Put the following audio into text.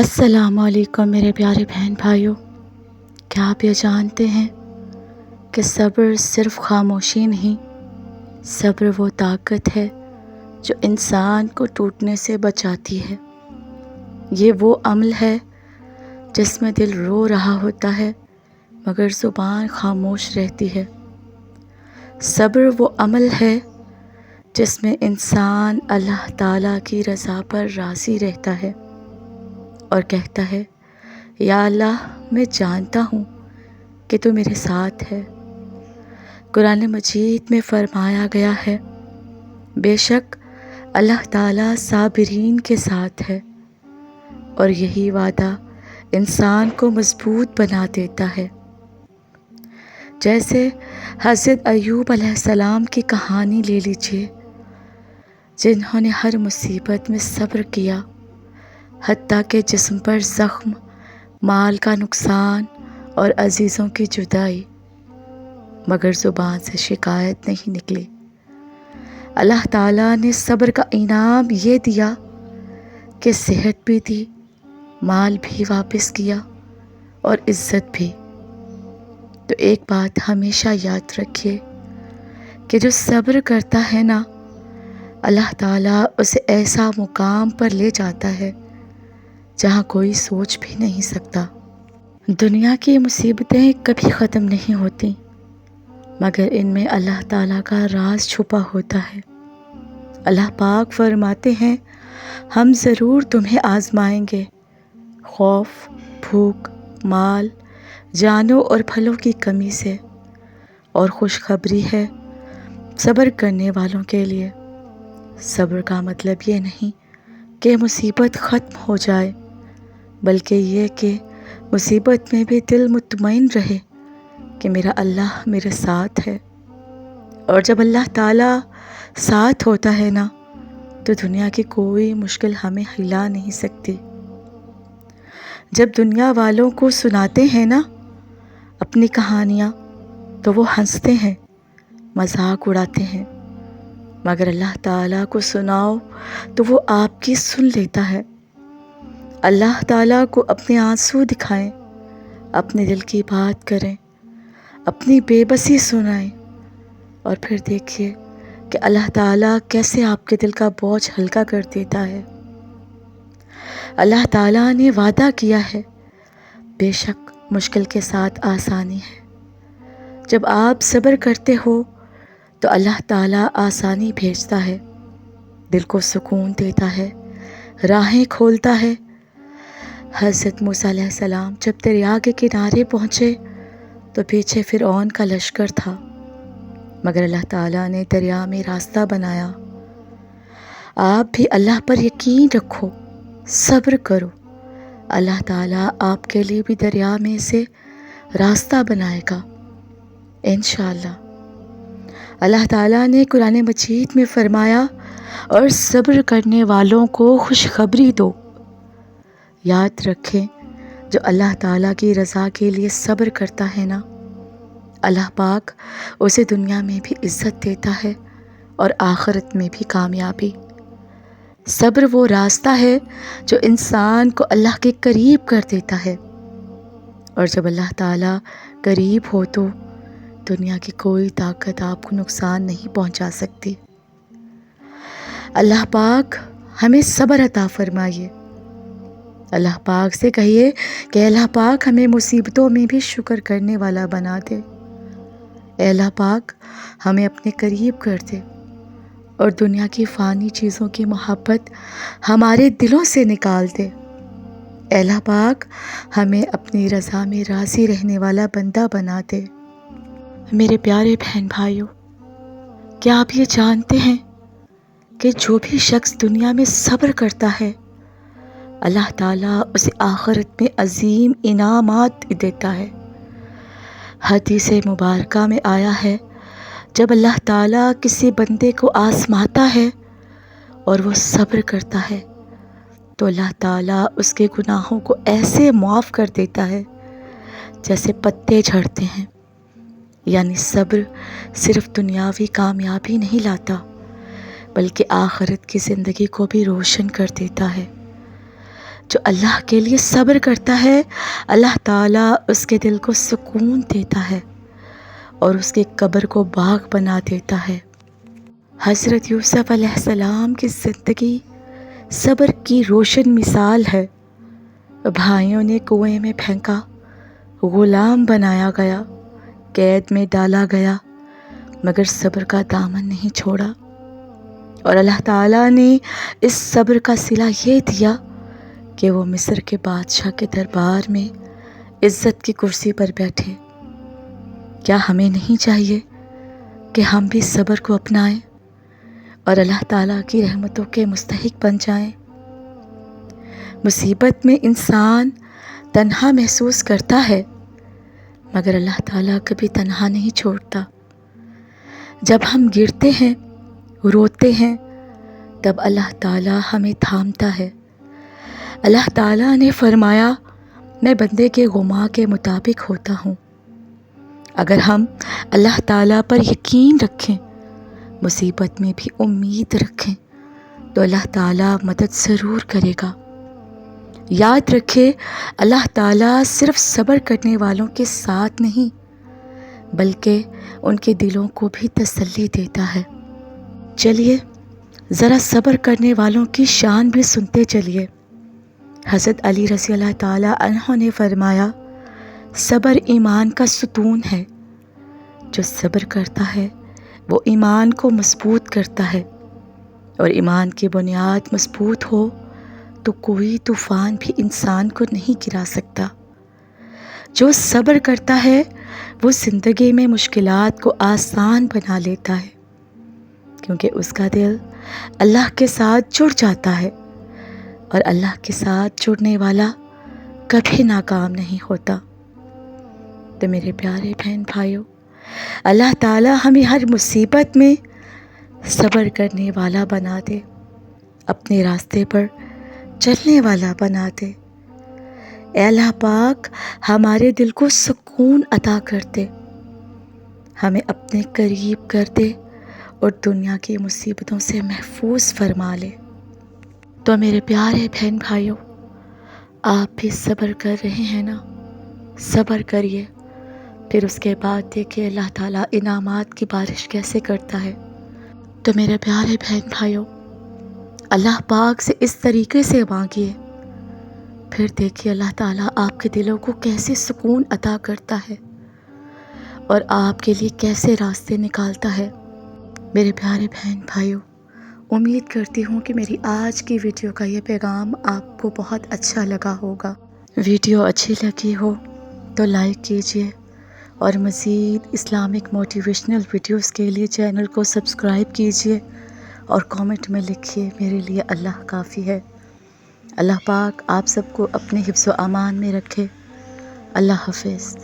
السلام علیکم میرے پیارے بہن بھائیوں، کیا آپ یہ جانتے ہیں کہ صبر صرف خاموشی نہیں، صبر وہ طاقت ہے جو انسان کو ٹوٹنے سے بچاتی ہے۔ یہ وہ عمل ہے جس میں دل رو رہا ہوتا ہے مگر زبان خاموش رہتی ہے۔ صبر وہ عمل ہے جس میں انسان اللہ تعالیٰ کی رضا پر راضی رہتا ہے اور کہتا ہے، یا اللہ، میں جانتا ہوں کہ تو میرے ساتھ ہے۔ قرآن مجید میں فرمایا گیا ہے، بے شک اللہ تعالیٰ صابرین کے ساتھ ہے، اور یہی وعدہ انسان کو مضبوط بنا دیتا ہے۔ جیسے حضرت ایوب علیہ السلام کی کہانی لے لیجئے، جنہوں نے ہر مصیبت میں صبر کیا، حتیٰ کہ جسم پر زخم، مال کا نقصان اور عزیزوں کی جدائی، مگر زبان سے شکایت نہیں نکلی۔ اللہ تعالیٰ نے صبر کا انعام یہ دیا کہ صحت بھی دی، مال بھی واپس کیا اور عزت بھی۔ تو ایک بات ہمیشہ یاد رکھیے کہ جو صبر کرتا ہے نا، اللہ تعالیٰ اسے ایسا مقام پر لے جاتا ہے جہاں کوئی سوچ بھی نہیں سکتا۔ دنیا کی مصیبتیں کبھی ختم نہیں ہوتی، مگر ان میں اللہ تعالیٰ کا راز چھپا ہوتا ہے۔ اللہ پاک فرماتے ہیں، ہم ضرور تمہیں آزمائیں گے، خوف، بھوک، مال، جانوں اور پھلوں کی کمی سے، اور خوشخبری ہے صبر کرنے والوں کے لیے۔ صبر کا مطلب یہ نہیں کہ مصیبت ختم ہو جائے، بلکہ یہ کہ مصیبت میں بھی دل مطمئن رہے کہ میرا اللہ میرے ساتھ ہے۔ اور جب اللہ تعالیٰ ساتھ ہوتا ہے نا، تو دنیا کی کوئی مشکل ہمیں ہلا نہیں سکتی۔ جب دنیا والوں کو سناتے ہیں نا اپنی کہانیاں، تو وہ ہنستے ہیں، مذاق اڑاتے ہیں، مگر اللہ تعالیٰ کو سناؤ تو وہ آپ کی سن لیتا ہے۔ اللہ تعالیٰ کو اپنے آنسو دکھائیں، اپنے دل کی بات کریں، اپنی بے بسی سنائیں، اور پھر دیکھیے کہ اللہ تعالیٰ کیسے آپ کے دل کا بوجھ ہلکا کر دیتا ہے۔ اللہ تعالیٰ نے وعدہ کیا ہے، بے شک مشکل کے ساتھ آسانی ہے۔ جب آپ صبر کرتے ہو تو اللہ تعالیٰ آسانی بھیجتا ہے، دل کو سکون دیتا ہے، راہیں کھولتا ہے۔ حضرت موسیٰ علیہ السلام جب دریا کے کنارے پہنچے تو پیچھے فرعون کا لشکر تھا، مگر اللہ تعالیٰ نے دریا میں راستہ بنایا۔ آپ بھی اللہ پر یقین رکھو، صبر کرو، اللہ تعالیٰ آپ کے لیے بھی دریا میں سے راستہ بنائے گا انشاءاللہ۔ اللہ تعالیٰ نے قرآن مجید میں فرمایا، اور صبر کرنے والوں کو خوشخبری دو۔ یاد رکھیں، جو اللہ تعالیٰ کی رضا کے لیے صبر کرتا ہے نا، اللہ پاک اسے دنیا میں بھی عزت دیتا ہے اور آخرت میں بھی کامیابی۔ صبر وہ راستہ ہے جو انسان کو اللہ کے قریب کر دیتا ہے، اور جب اللہ تعالیٰ قریب ہو تو دنیا کی کوئی طاقت آپ کو نقصان نہیں پہنچا سکتی۔ اللہ پاک ہمیں صبر عطا فرمائیے۔ اللہ پاک سے کہیے کہ اللہ پاک ہمیں مصیبتوں میں بھی شکر کرنے والا بنا دے۔ اے اللہ پاک ہمیں اپنے قریب کر دے، اور دنیا کی فانی چیزوں کی محبت ہمارے دلوں سے نکال دے۔ اے اللہ پاک ہمیں اپنی رضا میں راضی رہنے والا بندہ بنا دے۔ میرے پیارے بہن بھائیوں، کیا آپ یہ جانتے ہیں کہ جو بھی شخص دنیا میں صبر کرتا ہے، اللہ تعالیٰ اسے آخرت میں عظیم انعامات دیتا ہے۔ حدیث مبارکہ میں آیا ہے، جب اللہ تعالیٰ کسی بندے کو آزماتا ہے اور وہ صبر کرتا ہے تو اللہ تعالیٰ اس کے گناہوں کو ایسے معاف کر دیتا ہے جیسے پتے جھڑتے ہیں۔ یعنی صبر صرف دنیاوی کامیابی نہیں لاتا، بلکہ آخرت کی زندگی کو بھی روشن کر دیتا ہے۔ جو اللہ کے لیے صبر کرتا ہے اللہ تعالیٰ اس کے دل کو سکون دیتا ہے اور اس کے قبر کو باغ بنا دیتا ہے۔ حضرت یوسف علیہ السلام کی زندگی صبر کی روشن مثال ہے۔ بھائیوں نے کنویں میں پھینکا، غلام بنایا گیا، قید میں ڈالا گیا، مگر صبر کا دامن نہیں چھوڑا، اور اللہ تعالیٰ نے اس صبر کا صلہ یہ دیا کہ وہ مصر کے بادشاہ کے دربار میں عزت کی کرسی پر بیٹھے۔ کیا ہمیں نہیں چاہیے کہ ہم بھی صبر کو اپنائیں اور اللہ تعالیٰ کی رحمتوں کے مستحق بن جائیں؟ مصیبت میں انسان تنہا محسوس کرتا ہے، مگر اللہ تعالیٰ کبھی تنہا نہیں چھوڑتا۔ جب ہم گرتے ہیں، روتے ہیں، تب اللہ تعالیٰ ہمیں تھامتا ہے۔ اللہ تعالیٰ نے فرمایا، میں بندے کے گماں کے مطابق ہوتا ہوں۔ اگر ہم اللہ تعالیٰ پر یقین رکھیں، مصیبت میں بھی امید رکھیں، تو اللہ تعالیٰ مدد ضرور کرے گا۔ یاد رکھے، اللہ تعالیٰ صرف صبر کرنے والوں کے ساتھ نہیں بلکہ ان کے دلوں کو بھی تسلی دیتا ہے۔ چلیے ذرا صبر کرنے والوں کی شان بھی سنتے چلیے۔ حضرت علی رضی اللہ تعالیٰ عنہ نے فرمایا، صبر ایمان کا ستون ہے۔ جو صبر کرتا ہے وہ ایمان کو مضبوط کرتا ہے، اور ایمان کی بنیاد مضبوط ہو تو کوئی طوفان بھی انسان کو نہیں گرا سکتا۔ جو صبر کرتا ہے وہ زندگی میں مشکلات کو آسان بنا لیتا ہے، کیونکہ اس کا دل اللہ کے ساتھ جڑ جاتا ہے، اور اللہ کے ساتھ جڑنے والا کبھی ناکام نہیں ہوتا۔ تو میرے پیارے بہن بھائیوں، اللہ تعالیٰ ہمیں ہر مصیبت میں صبر کرنے والا بنا دے، اپنے راستے پر چلنے والا بنا دے۔ اے اللہ پاک، ہمارے دل کو سکون عطا کر دے، ہمیں اپنے قریب کر دے اور دنیا کی مصیبتوں سے محفوظ فرما لے۔ تو میرے پیارے بہن بھائیوں، آپ بھی صبر کر رہے ہیں نا؟ صبر کریے، پھر اس کے بعد دیکھیے اللہ تعالیٰ انعامات کی بارش کیسے کرتا ہے۔ تو میرے پیارے بہن بھائیوں، اللہ پاک سے اس طریقے سے مانگیے، پھر دیکھیے اللہ تعالیٰ آپ کے دلوں کو کیسے سکون عطا کرتا ہے اور آپ کے لیے کیسے راستے نکالتا ہے۔ میرے پیارے بہن بھائیوں، امید کرتی ہوں کہ میری آج کی ویڈیو کا یہ پیغام آپ کو بہت اچھا لگا ہوگا۔ ویڈیو اچھی لگی ہو تو لائک کیجیے، اور مزید اسلامک موٹیویشنل ویڈیوز کے لیے چینل کو سبسکرائب کیجیے، اور کامنٹ میں لکھیے، میرے لیے اللہ کافی ہے۔ اللہ پاک آپ سب کو اپنے حفظ و امان میں رکھے۔ اللہ حافظ۔